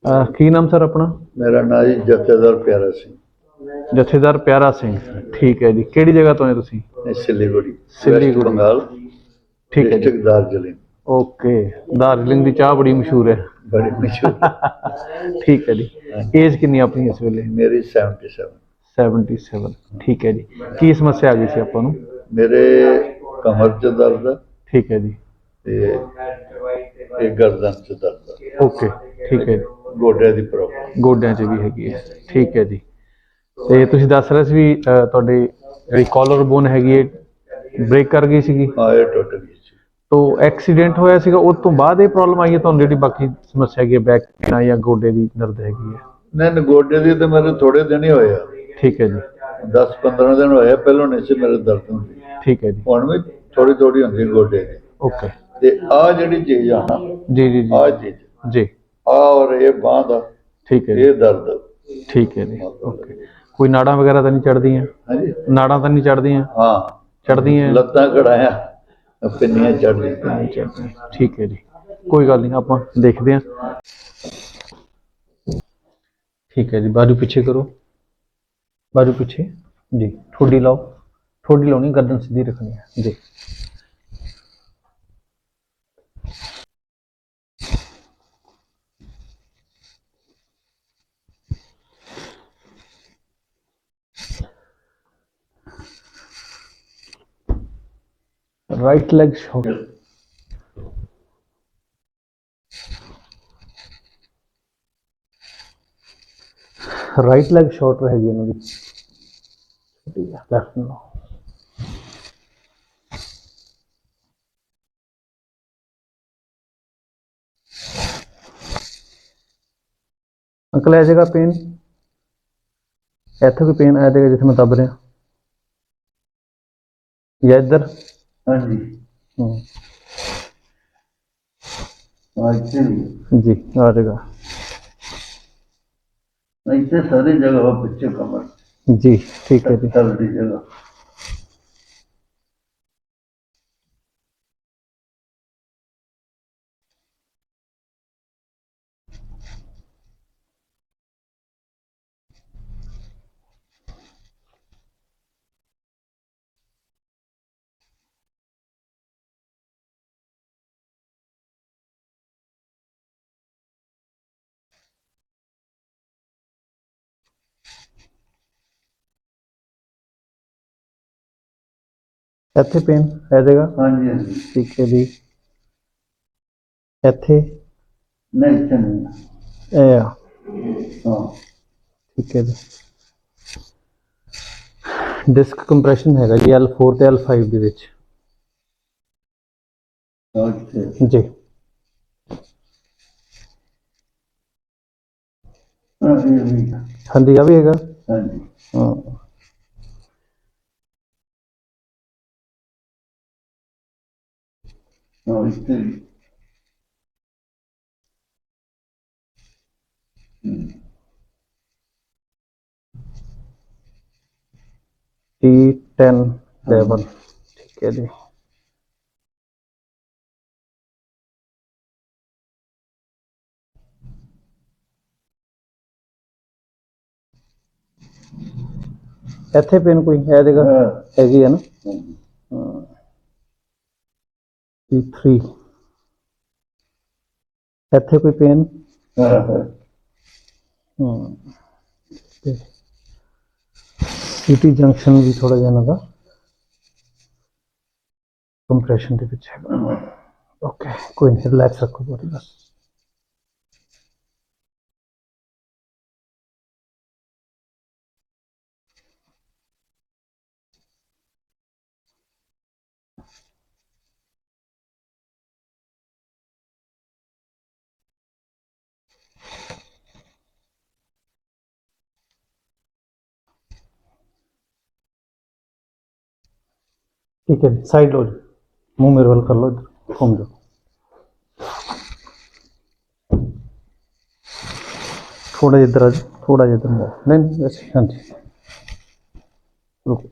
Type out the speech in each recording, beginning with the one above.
ਕੀ ਨਾਮ ਸਰ ਆਪਣਾ? मेरा नाम जी जत्थेदार प्यारा सिंह। ਜਥੇਦਾਰ ਪਿਆਰਾ ਸਿੰਘ। ਠੀਕ ਹੈ ਜੀ। ਕਿਹੜੀ ਜਗ੍ਹਾ ਤੋਂ ਹੈ ਤੁਸੀਂ? सिलीगुड़ी, वेस्ट ਸਿਲੀਗੁੜੀ। बंगाल, ठीक है जी। डिस्ट्रिक्ट दार्जिलिंग। ओके। दार्जिलिंग की चाह बड़ी मशहूर है। बड़ी मशहूर। ठीक है जी। एज कितनी अपनी इस वेले? मेरी 77। 77। ठीक है जी। की समस्या आ गई सी आपां नूं? मेरे कमर च दर्द है ठीक है जी। ते गर्दन च दर्द है। ओके। ठीक है जी। गोडे दी प्रॉब्लम। ਗੋਡਿਆਂ 'ਚ ਵੀ ਹੈਗੀ ਹੈ। ਠੀਕ ਹੈ ਜੀ। ਤੇ ਤੁਸੀਂ ਦੱਸ ਰਹੇ ਸੀ ਵੀ ਤੁਹਾਡੀ ਜਿਹੜੀ ਕਾਲਰ ਬੋਨ ਹੈਗੀ ਹੈ ਬ੍ਰੇਕ ਕਰ ਗਈ ਸੀਗੀ। हाँ ये टुट गई सी। ਤੋ ਐਕਸੀਡੈਂਟ ਹੋਇਆ ਸੀਗਾ ਉਸ ਤੋਂ ਬਾਅਦ ਇਹ ਪ੍ਰੋਬਲਮ ਆਈ ਹੈ ਤੁਹਾਨੂੰ ਜਿਹੜੀ ਬਾਕੀ ਸਮੱਸਿਆ ਹੈਗੀ ਹੈ ਬੈਕ ਜਾਂ ਗੋਡੇ ਦੀ ਦਰਦ ਹੈਗੀ ਹੈ? नहीं गोडे दी तो मेरे थोड़े दिन ही होया। ठीक है जी। 10-15 दिन होया, पहलों नहीं सी मेरे दर्द होंदी। ठीक है जी। हुण भी थोड़ी थोड़ी होंदी गोडे दी। ओके। ते आ जिहड़ी चीज आ ना, जी जी जी। आ चीज जी। और ये बांह दा ठीक है ये जी। दर्द। ठीक है जी। ओके। कोई नाड़ा वगैरह तो नहीं चढ़ती हैं? हाँ जी। नाड़ा तो नहीं चढ़ती हैं? हाँ चढ़ती हैं। लत्तां कढ़ाया पिन्नियां चढ़ दी। ठीक है जी। कोई गल नहीं, आप देखते हैं। ठीक है जी। बाजू पीछे करो, बाजू पीछे जी। ठोडी लाओ, ठोडी लानी, गर्दन सीधी रखनी है जी। Right leg short, right leg short रहेगी इन्होंने। Left no. अंकल आ जाएगा पेन, इतने कोई पेन आ जाएगा जिसे मैं दब रहा या इधर? हाँ जी। जी आ जाएगा ऐसे सारी जगह पीछे कमर जी। ठीक है जी। सारी जगह। इतने पेन आ जाएगा? हाँ जी हाँ जी। ठीक है जी। इतने नहीं इतने नहीं। ए हाँ ठीक है जी। डिस्क कंप्रेशन हैगा जी L4 ਤੇ L5 ਦੇ ਵਿੱਚ अच्छा जी। हाँ ये भी। हाँ जी आ भी हैगा। हाँ जी। हाँ हाँ इससे T10 7। ठीक है जी। ਇੱਥੇ पेन कोई है जगह हैगी है ना? T3 ਇੱਥੇ कोई पेन? सीटी जंक्शन भी थोड़ा जिहा ना कंप्रेशन ਦੇ ਵਿੱਚ ਹੈਗਾ। ओके कोई नहीं, रिलैक्स रखो बॉडी बस। ठीक है जी। साइड लो जी, मुंह मेरे वाल कर लो, इधर घूम जाओ। थोड़ा इधर आ जाओ, थोड़ा इधर नहीं नहीं वैसे। हाँ जी रुको।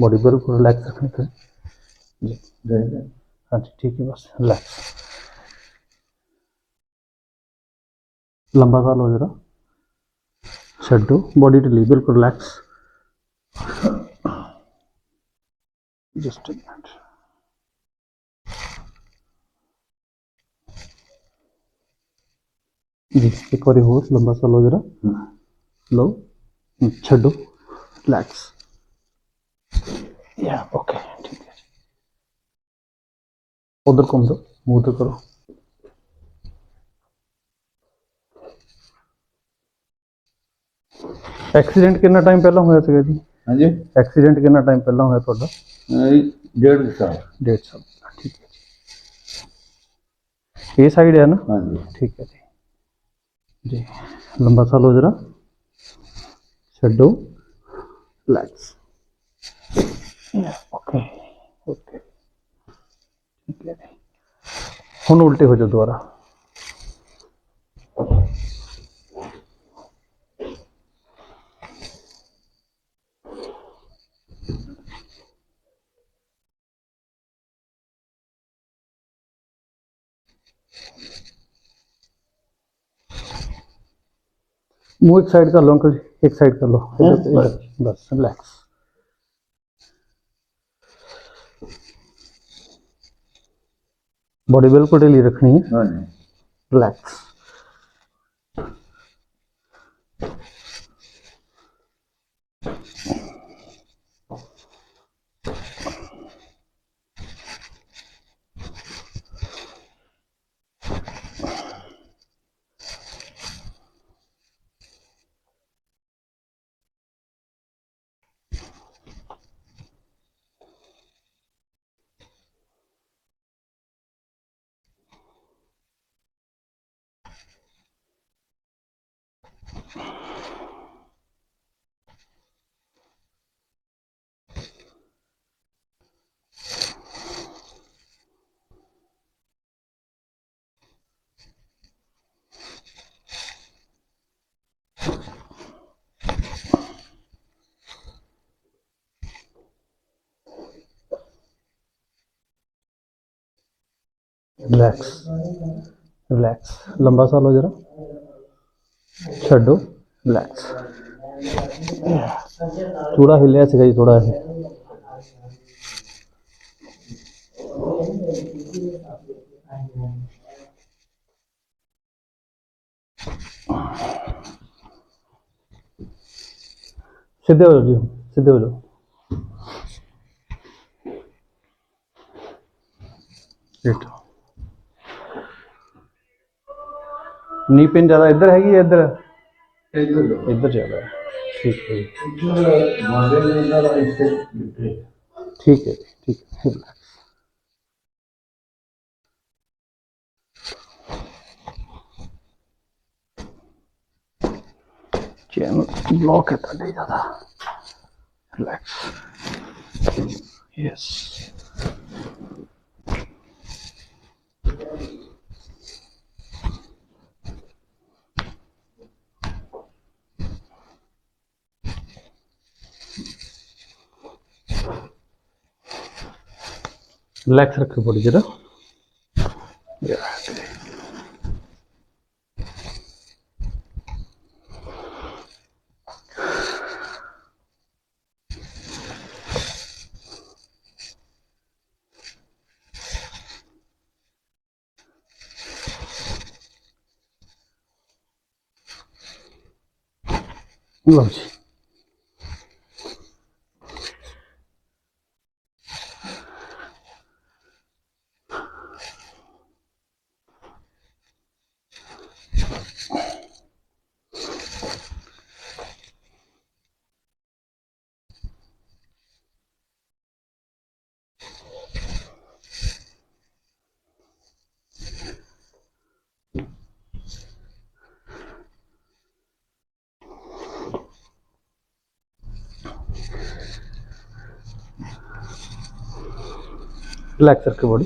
बॉडी बिल्कुल रिलैक्स रखनी है जी। हाँ जी ठीक है बस रिलैक्स। लंबा सा लो जरा, छड्डो, बॉडी ढिली, बिल्कुल रिलैक्स। Just a minute. जी एक बार होर लंबा सा लो जरा, लो, छड्डो, रिलैक्स। या ओके ठीक है। उधर घूम दो, मुंह उधर करो। एक्सीडेंट कितना टाइम पहला होया सीगा जी? हाँ जी। एक्सीडेंट कितना टाइम पहला होया तुहाडा? 1.5 साल। 1.5 साल, ठीक है जी। ये साइड है ना? हाँ जी। ठीक है जी। जी लंबा सा लो जरा, छड्डो, रिलैक्स। ओके ओके ठीक है जी। हुण उल्टे हो जाओ दोबारा। मुंह एक साइड कर लो अंकल जी, एक साइड कर लो, इधर इधर, बस रिलैक्स। बॉडी बिल्कुल ढीली रखनी है, हाँ जी। रिलैक्स। रिलैक्स रिलैक्स, लंबा सा लो जरा, छड्डो, रिलैक्स। थोड़ा हिलिया सीगा जी, थोड़ा है। सीधे हो जाओ जी, सीधे हो जाओ। लेटो। नी पेन ज़्यादा इधर हैगी या इधर? इधर ज़्यादा है, ठीक है जी। ठीक है जी, ठीक है, रिलैक्स। चैन ब्लॉक है ताड़े ज़्यादा, रिलैक्स। यस रिलैक्स रखो बॉडी जरा। लो जी, रिलैक्स रखो बॉडी।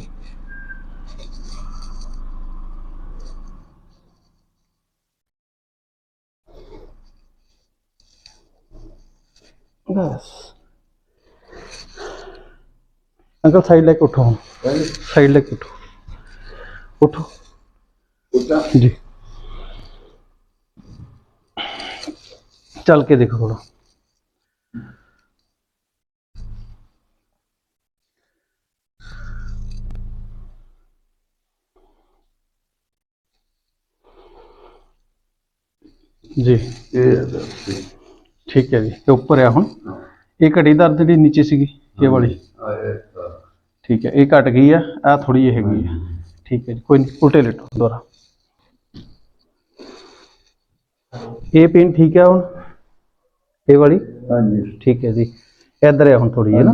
बस अंकल साइड लेके उठो, साइड लेके उठो, उठो जी। ਚੱਲ ਕੇ ਦੇਖੋ ਥੋੜਾ। ਜੀ ਇਹ ਹੈ ਦਰਦ। ਠੀਕ ਹੈ ਜੀ, ਇਹ ਉੱਪਰ ਆ ਹੁਣ। ਇਹ ਘਟੀ ਦਰਦ ਜਿਹੜੀ ਨੀਚੇ ਸੀਗੀ ਇਹ ਵਾਲੀ, ਠੀਕ ਹੈ, ਇਹ ਘਟ ਗਈ ਆ, ਆਹ ਥੋੜੀ ਜਿਹੀ ਹੈਗੀ ਆ। ਠੀਕ ਹੈ ਜੀ, ਕੋਈ ਨਹੀਂ, ਉਲਟੇ ਲੇਟੋ ਦੁਬਾਰਾ। ਇਹ ਪੇਨ ਠੀਕ ਹੈ ਹੁਣ, ਇਹ ਵਾਲੀ? ਹਾਂਜੀ ਠੀਕ ਹੈ ਜੀ, ਇੱਧਰ ਹੈ ਹੁਣ ਥੋੜੀ ਜਿਹੀ ਨਾ।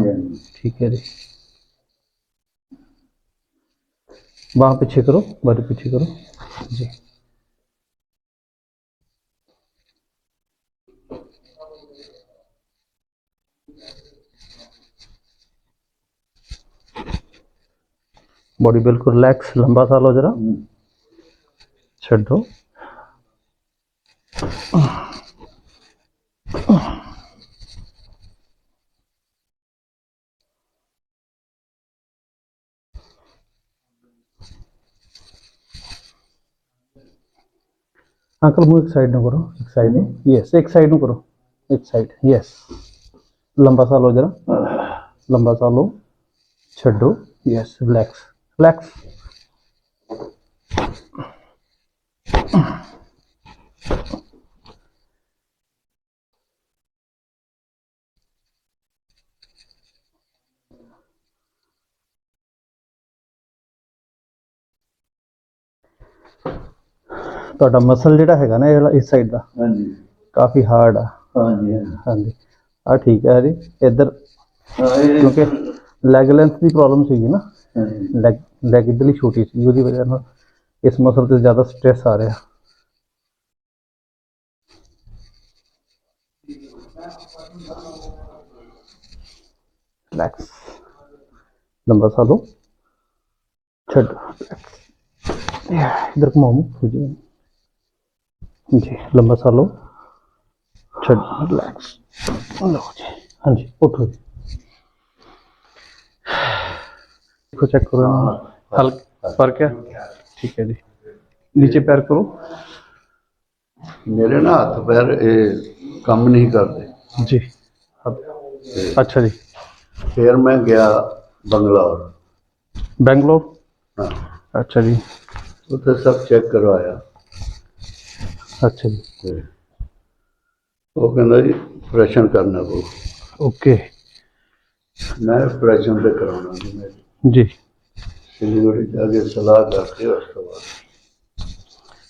ठीक है जी, बाह पीछे करो, बड़े पीछे करो जी। बॉडी बिल्कुल रिलैक्स, लंबा सा लो जरा, छो। अंकल मुँह एक साइड में करो, एक साइड में, यस, एक साइड में करो, एक साइड, यस। लंबा सा लो जरा, लंबा सा लो, छो, यस, रिलैक्स रिलैक्स। ਤੁਹਾਡਾ ਮਸਲ ਜਿਹੜਾ ਹੈਗਾ ਨਾ ਇਹ ਇਸ ਸਾਈਡ ਦਾ, ਹਾਂਜੀ ਕਾਫੀ ਹਾਰਡ ਆ। ਹਾਂਜੀ ਹਾਂਜੀ ਆ ਠੀਕ ਹੈ ਜੀ। ਇੱਧਰ ਕਿਉਂਕਿ ਲੈਗ ਲੈਂਥ ਦੀ ਪ੍ਰੋਬਲਮ ਸੀਗੀ ਨਾ, ਲੈਗ ਇੱਧਰਲੀ ਛੋਟੀ ਸੀ, ਉਹਦੀ ਵਜ੍ਹਾ ਨਾਲ ਇਸ ਮਸਲ ਤੇ ਜ਼ਿਆਦਾ ਸਟ੍ਰੈਸ ਆ ਰਿਹਾ। रिलैक्स, लंबा सा लो, छो, इधर घुमाओ जी, लंबा सा लो, छो, रिलैक्स, लो जी। हाँ जी, उठो जी, देखो चेक करो, हल्का फर्क है, ठीक है जी। नीचे पैर करो। मेरे ना हाथ पैर काम नहीं करते जी, अच्छा जी। फिर मैं गया बंगलौर। बेंगलोर? हाँ, अच्छा जी, उसे सब चेक करवाया। अच्छा जी, ते वो कहना जी ऑपरेशन करना पो। ओके मैं ऑपरेशन पे कराना जी, मैं जी। सिलीगुड़ी जाके सलाह करके उस तो बाद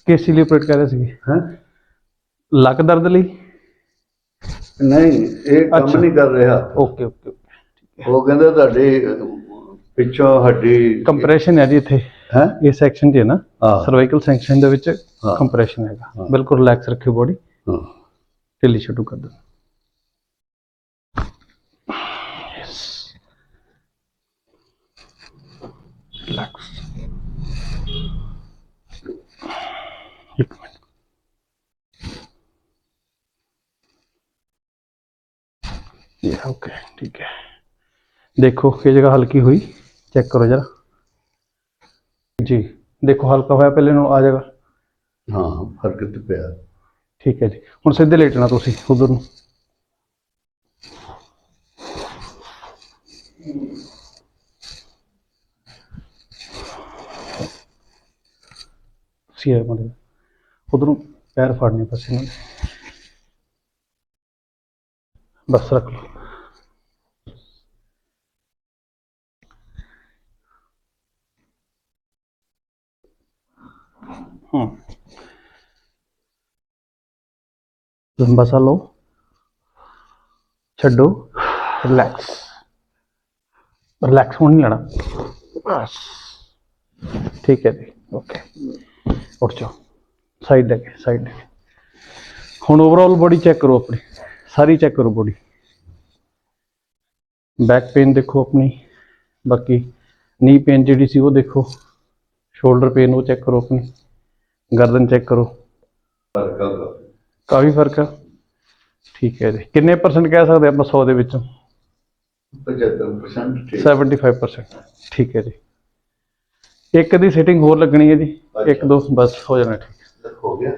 किस लिए ऑपरेट कर रहे थे? हैं ਲੱਕ ਦਰਦ ਲਈ? नहीं ये काम अच्छा। नहीं कर रहा। ਓਕੇ ਓਕੇ ਓਕੇ, वो कहते ਤੁਹਾਡੀ ਪਿੱਛੋਂ ਹੱਡੀ ਕੰਪਰੈਸ਼ਨ ਹੈ ਜੀ ਇੱਥੇ, ਹੈ। ਇਸ ਸੈਕਸ਼ਨ 'ਚ ਹੈ ਨਾ, ਹਾਂ ਸਰਵਾਈਕਲ ਸੈਕਸ਼ਨ ਦੇ ਵਿੱਚ ਹਾਂ। ਕੰਪਰੈਸ਼ਨ ਹੈਗਾ। ਹਾਂ। ਬਿਲਕੁਲ ਰਿਲੈਕਸ ਰੱਖਿਓ ਬੋਡੀ, ਹਾਂ ਢਿੱਲੀ ਸ਼ੁਰੂ ਕਰ ਦਿਓ। ਰਿਲੈਕਸ, ਇੱਕ ਮਿੰਟ, ये ओके ठीक है। देखो ये जगह हल्की हुई, चेक करो जरा जी, देखो हल्का होया पहले नु आ जाएगा। हाँ फर्क तो पिया। ठीक है जी, हुण सीधे लेटना तुसी उधर नु। उधरों पैर फाड़ने बस इन्होंने, बस रख लो। लंबा सा लो, छड्डो, रिलैक्स रिलैक्स, होने नहीं लेना बस, ठीक है जी, ओके। उठ जाओ, साइड लेके, साइड लेके। हुण ओवरऑल बॉडी चेक करो अपनी, सारी चेक करो बॉडी। बैक पेन देखो अपनी, बाकी नी पेन जी सी वो देखो, शोल्डर पेन वो चेक करो अपनी, गर्दन चेक करो, काफ़ी फर्क है। ठीक है जी, कितने परसेंट कह सकते आप 100 ਦੇ ਵਿੱਚੋਂ? 75% ठीक। 75%, ठीक है जी। एक दी सिटिंग होर लगनी है जी, एक दो बस हो जाना ठीक। हो गया।